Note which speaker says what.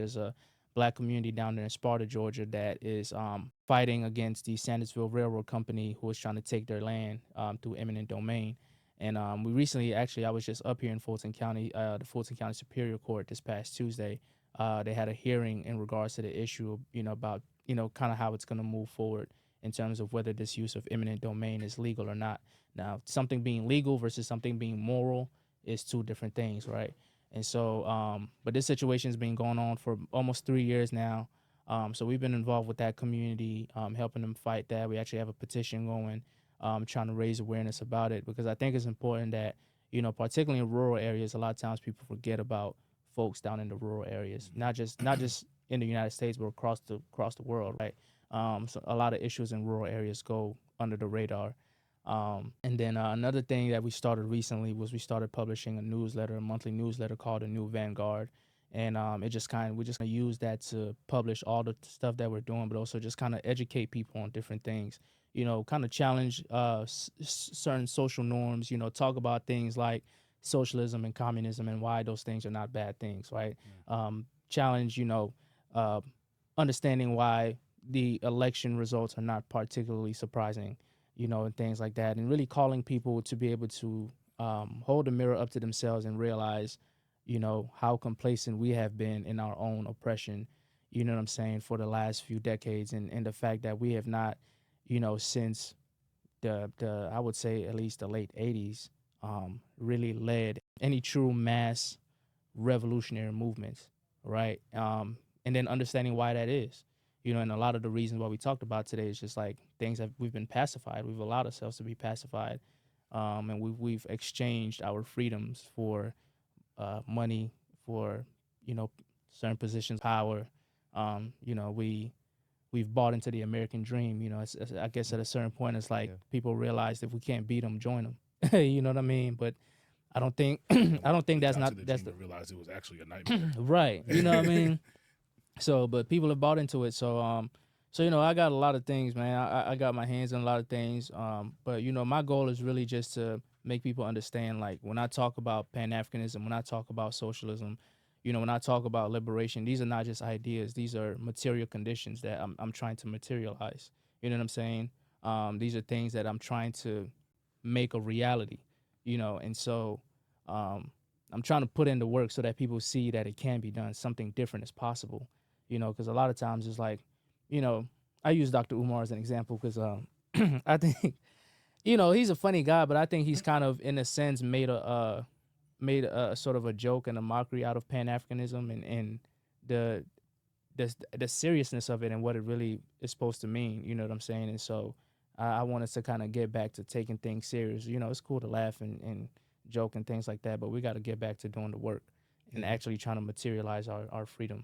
Speaker 1: There's a black community down there in Sparta, Georgia, that is fighting against the Sandersville Railroad Company, who is trying to take their land through eminent domain. And we recently, actually, I was just up here in Fulton County, the Fulton County Superior Court this past Tuesday. They had a hearing in regards to the issue, about, kind of how it's going to move forward in terms of whether this use of eminent domain is legal or not. Now, something being legal versus something being moral is two different things, right? And so, but this situation's been going on for almost 3 years now. So we've been involved with that community, helping them fight that. We actually have a petition going, trying to raise awareness about it, because I think it's important that, particularly in rural areas, a lot of times people forget about folks down in the rural areas, not just in the United States, but across the world, right? So a lot of issues in rural areas go under the radar. And then another thing that we started recently was we started publishing a monthly newsletter called the New Vanguard. And we just kind of use that to publish all the stuff that we're doing, but also just kind of educate people on different things, kind of challenge certain social norms, talk about things like socialism and communism and why those things are not bad things, right? Challenge, uh, understanding why the election results are not particularly surprising, and things like that, and really calling people to be able to hold a mirror up to themselves and realize, how complacent we have been in our own oppression, what I'm saying, for the last few decades, and the fact that we have not, since the I would say at least the late 80s, really led any true mass revolutionary movements, right? And then understanding why that is, and a lot of the reasons why we talked about today is just like things that we've been pacified. We've allowed ourselves to be pacified, and we've exchanged our freedoms for money, for certain positions, power. We've bought into the American dream. I guess at a certain point, it's like
Speaker 2: Yeah.
Speaker 1: people realize if we can't beat them, join them. You know what I mean? But I don't think
Speaker 3: And
Speaker 1: I don't think
Speaker 3: we
Speaker 1: that's
Speaker 3: got
Speaker 1: not
Speaker 3: to the
Speaker 1: that's
Speaker 3: dream
Speaker 1: the
Speaker 3: and realized it was actually a nightmare.
Speaker 1: right. You know what I mean? So, but people have bought into it. So I got a lot of things, man. I got my hands on a lot of things. But my goal is really just to make people understand, like when I talk about Pan Africanism, when I talk about socialism, when I talk about liberation, these are not just ideas. These are material conditions that I'm trying to materialize. You know what I'm saying? These are things that I'm trying to make a reality. And so um, I'm trying to put in the work so that people see that it can be done. Something different is possible. Because a lot of times it's like, you know, I use Dr. Umar as an example because I think, he's a funny guy, but I think he's kind of, in a sense, made a sort of a joke and a mockery out of Pan Africanism and the the seriousness of it and what it really is supposed to mean. You know what I'm saying? And so I wanted to kind of get back to taking things serious. It's cool to laugh and joke and things like that, but we got to get back to doing the work and
Speaker 2: Yeah.
Speaker 1: actually trying to materialize our freedom.